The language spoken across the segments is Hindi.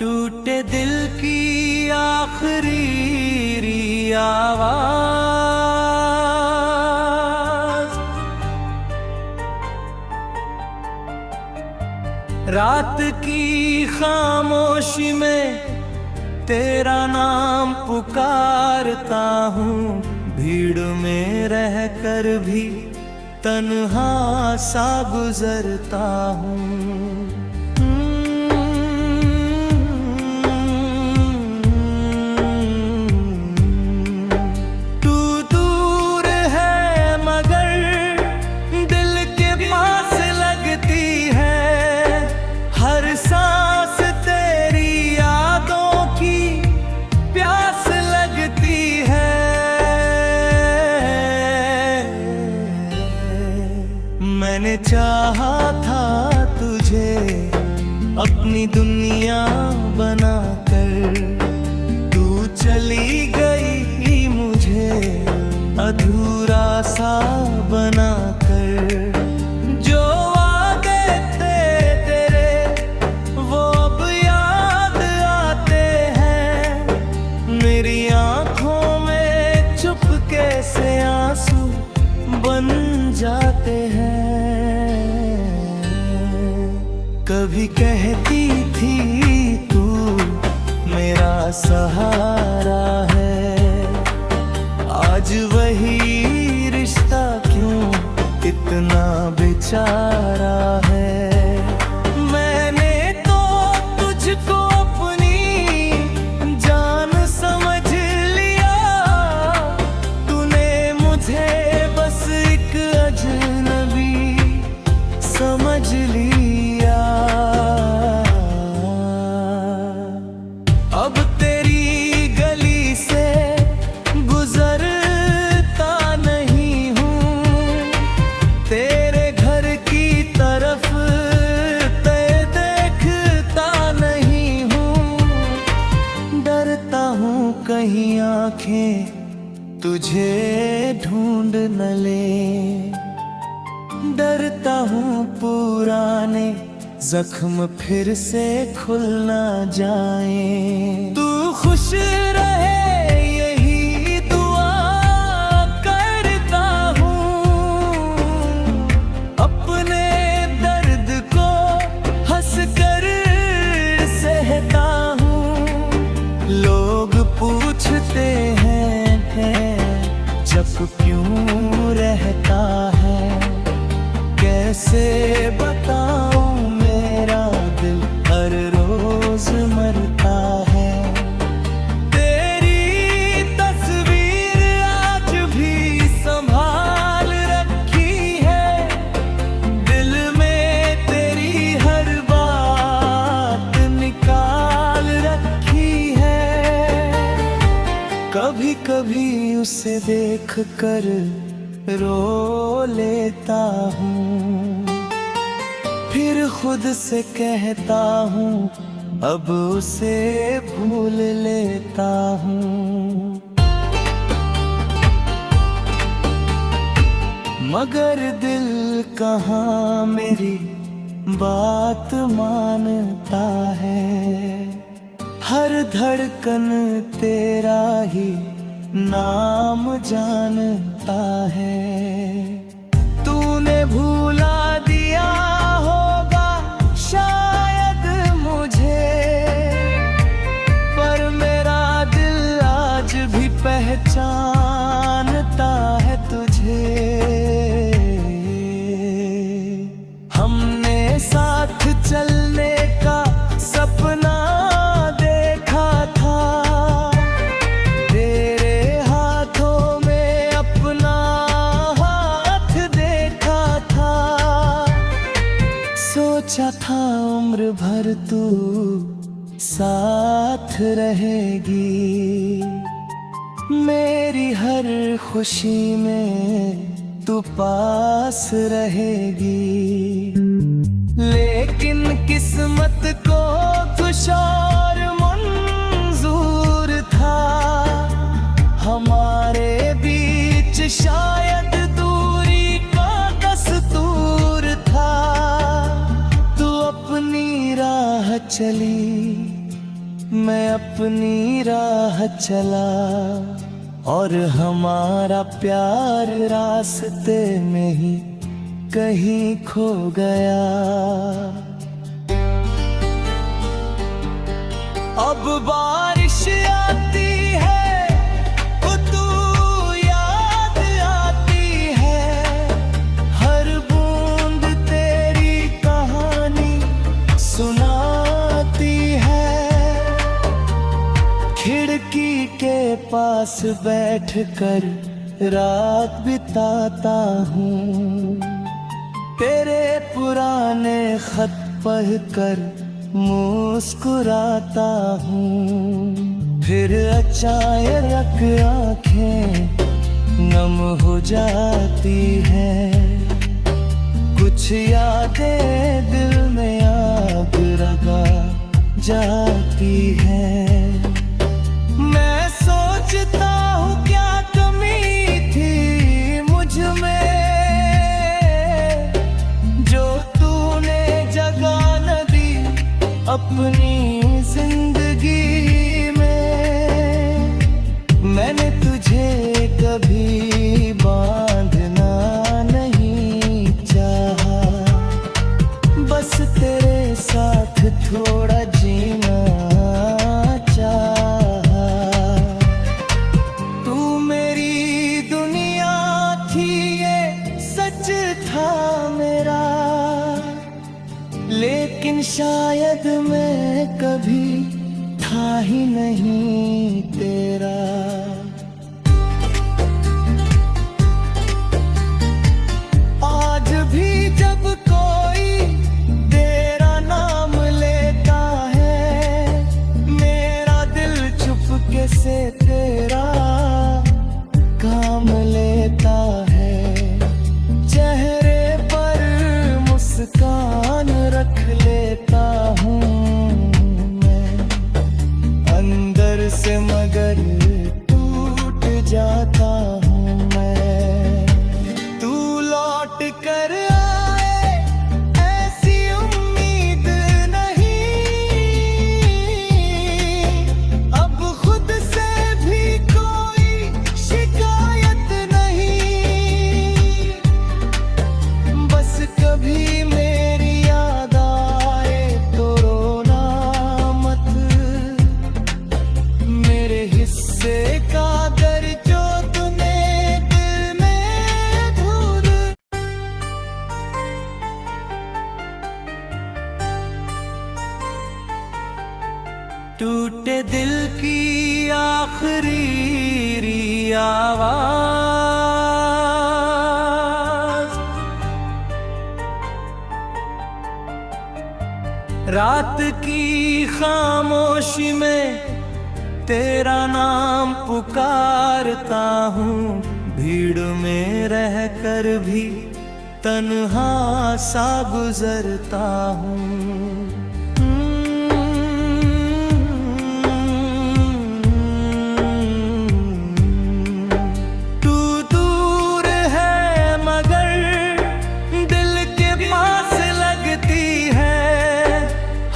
टूटे दिल की आखिरी आवाज, रात की खामोशी में तेरा नाम पुकारता हूँ। भीड़ में रहकर भी तन्हा सा गुजरता हूँ। मैंने चाहा था तुझे अपनी दुनिया बनाकर, तू चली गई मुझे अधूरा सा बनाकर। जो वादे थे तेरे वो अब याद आते हैं, मेरी आंखों में चुपके से आंसू बन जाते हैं। कभी कहती थी तू मेरा सहारा है, आज वही रिश्ता क्यों इतना बेचारा है। मैंने तो तुझको अपनी जान समझ लिया, तूने मुझे बस एक अजनबी समझ लिया। अब तेरी गली से गुजरता नहीं हूँ, तेरे घर की तरफ देखता नहीं हूँ। डरता हूँ कहीं आँखें तुझे ढूंढ न ले, डरता हूँ पुराने जख्म फिर से खुल ना जाए। तू खुश रहे यही दुआ करता हूँ, अपने दर्द को हंस कर सहता हूँ। लोग पूछते हैं जब क्यों रहता है, कैसे बताऊं मेरा दिल हर रोज मरता है। तेरी तस्वीर आज भी संभाल रखी है, दिल में तेरी हर बात निकाल रखी है। कभी कभी उसे देख कर रो लेता हूँ, फिर खुद से कहता हूँ अब उसे भूल लेता हूँ। मगर दिल कहाँ मेरी बात मानता है, हर धड़कन तेरा ही नाम जानता है। तूने भूला दिया होगा शायद मुझे, पर मेरा दिल आज भी पहचानता है तुझे। हमने साथ चलने का सपना देखा था, तेरे हाथों में अपना हाथ देखा था। सोचा था उम्र भर तू साथ रहेगी, मेरी हर खुशी में तू पास रहेगी। लेकिन किस्मत को कुछ और मंजूर था, हमारे बीच शायद दूरी का दस्तूर था। तू अपनी राह चली मैं अपनी राह चला और हमारा प्यार रास्ते में ही कहीं खो गया। अब बारिश आती है तो तू याद आती है, हर बूंद तेरी कहानी सुनाती है। खिड़की के पास बैठकर रात बिताता हूँ, तेरे पुराने खत पढ़कर मुस्कुराता हूँ। फिर अचानक आंखें नम हो जाती हैं, कुछ यादें दिल में आग लगा जाती हैं। मैं सोचता हूँ क्या कमी थी मुझ में, जो तूने जगह न दी अपनी जिंदगी में। मैंने तुझे कभी बांधना नहीं चाहा, बस तेरे साथ थोड़ा जीना चाहा। तू मेरी दुनिया थी, ये सच था मेरा, लेकिन शायद मैं कभी था ही नहीं तेरा। आज भी जब कोई तेरा नाम लेता है, मेरा दिल चुपके से तेरा काम लेता है। चेहरे पर मुस्कान रख लेता हूँ मैं, अंदर से मगर टूट जाता हूँ मैं। तू लौट कर आए ऐसी उम्मीद नहीं, अब खुद से भी कोई शिकायत नहीं। बस कभी मेरी याद आए तो रोना मत, मेरे हिस्से का दर्द जो तूने दिल में ढूंढ। टूटे दिल की आखिरी आवाज, रात की खामोशी में तेरा नाम पुकारता हूँ। भीड़ में रहकर भी तन्हा सा गुजरता हूँ। तू दूर है मगर दिल के पास लगती है,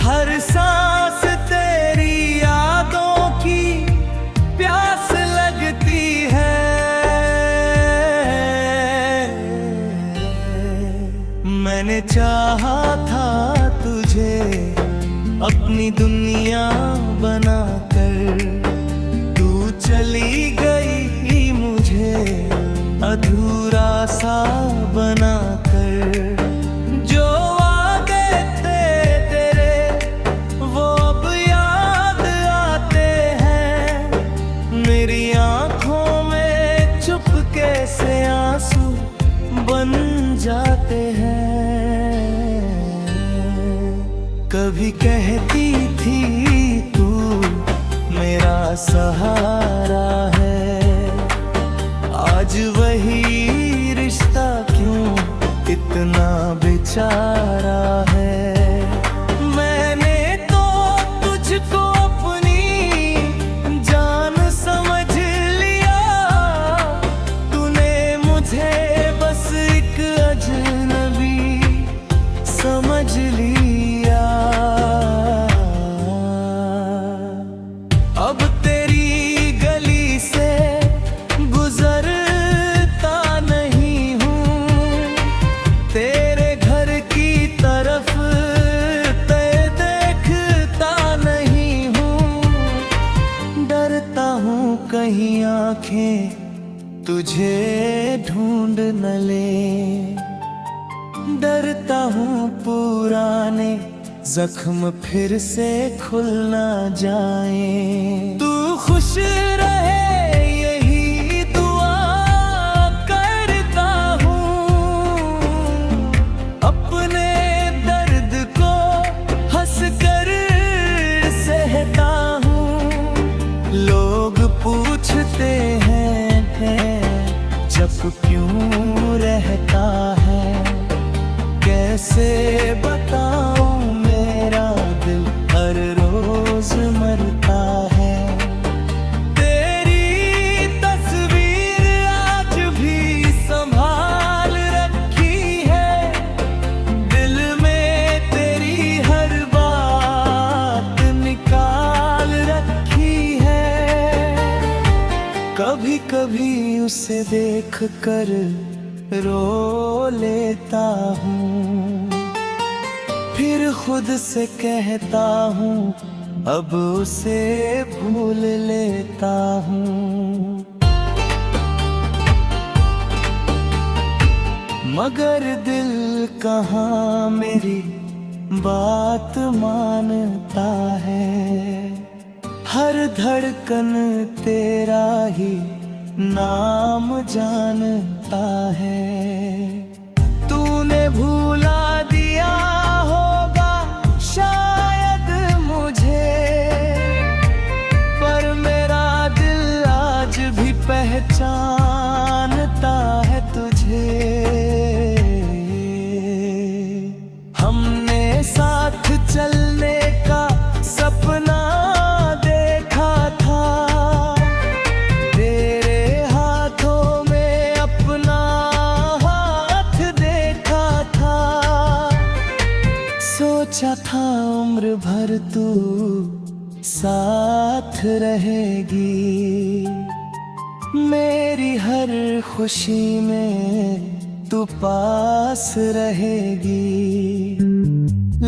हर सांस तेरी यादों की प्यास लगती है। मैंने चाहा था तुझे अपनी दुनिया बनाकर, तू चली गई मुझे अधूरा सा बनाकर। जो वादे थे तेरे वो अब याद आते हैं, मेरी आंखों में चुपके से आंसू बन जाते हैं। कभी कहती थी तू मेरा सहारा है, आज वही रिश्ता क्यों इतना बेचारा है। मैंने तो तुझको अपनी जान समझ लिया, तूने मुझे बस एक अजनबी समझ लिया। मुझे ढूंढ न ले। डरता हूँ पुराने जख्म फिर से खुल ना जाए। तू खुश रहे यही दुआ करता हूँ, अपने दर्द को हंस कर सहता हूँ। लोग पूछते हैं जब क्यों रहता है, कैसे बताऊं मेरा दिल हर रोज मरता है। तेरी तस्वीर आज भी संभाल रखी है, दिल में तेरी हर बात निकाल रखी है। कभी कभी उसे देख कर रो लेता हूँ, फिर खुद से कहता हूँ अब उसे भूल लेता हूँ। मगर दिल कहाँ मेरी बात मानता है, हर धड़कन तेरा ही नाम जानता है। तूने भूला दिया होगा शायद मुझे, पर मेरा दिल आज भी पहचानता है तुझे। हमने साथ चलने का सपना देखा था, सोचा था उम्र भर तू साथ रहेगी, मेरी हर खुशी में तू पास रहेगी।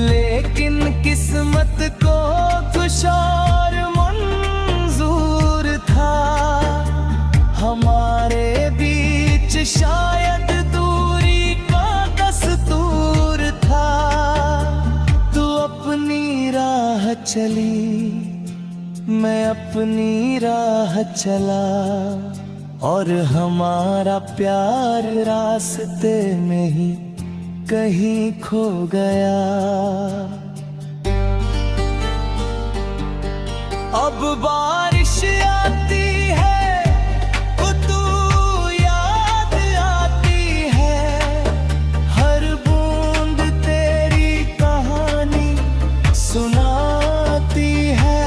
लेकिन किस्मत को कुछ और मंजूर था, हमारे बीच शायद दूरी का दस्तूर था। अपनी राह चली, मैं अपनी राह चला, और हमारा प्यार रास्ते में ही कहीं खो गया। अब बारिश आती है तो तू याद आती है, हर बूंद तेरी कहानी सुनाती है।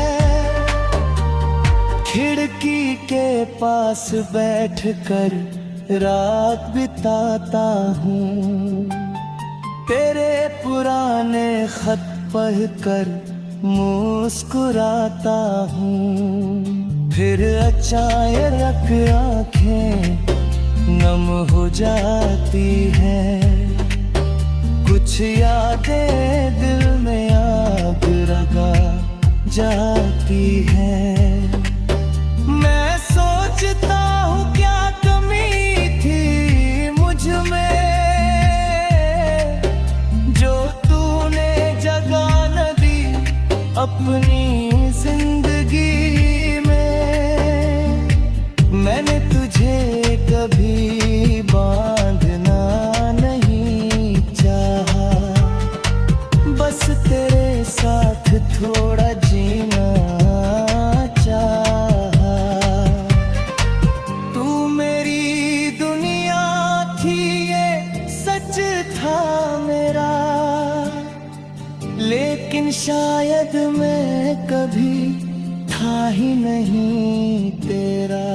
खिड़की के पास बैठकर रात बिताता हूँ, तेरे पुराने खत पढ़कर मुस्कुराता हूँ। फिर अचानक आंखें नम हो जाती हैं, कुछ यादें दिल में आग लगा जाती हैं। मैं सोचता हूँ क्या कमी थी मुझ में, जो तूने जगह न दी अपनी जिंदगी में। मैंने तुझे कभी बांधना नहीं चाहा, बस तेरे साथ थोड़ा जीना चाहा। तू मेरी दुनिया थी, ये सच था मेरा, लेकिन शायद मैं कभी था ही नहीं तेरा।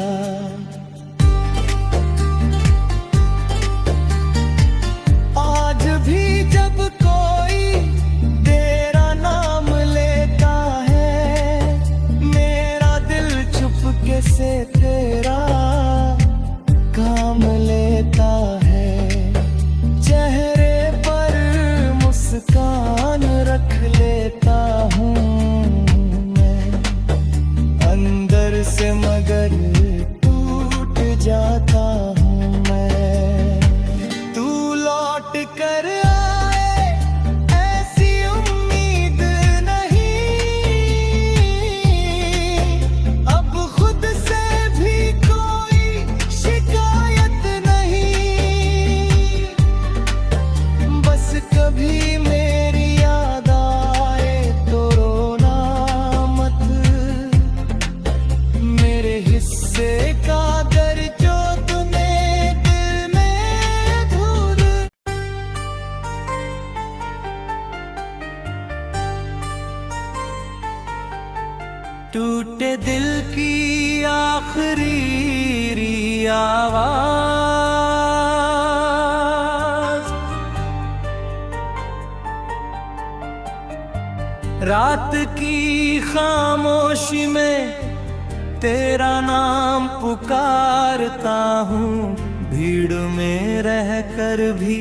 आज भी जब कोई तेरा नाम लेता है, मेरा दिल चुपके से तेरा काम लेता है। चेहरे पर मुस्कान रख लेता हूँ मैं अंदर से, मगर टूटे दिल की आखिरी आवाज, रात की खामोशी में तेरा नाम पुकारता हूँ, भीड़ में रहकर भी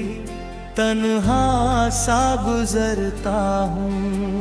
तन्हा सा गुजरता हूँ।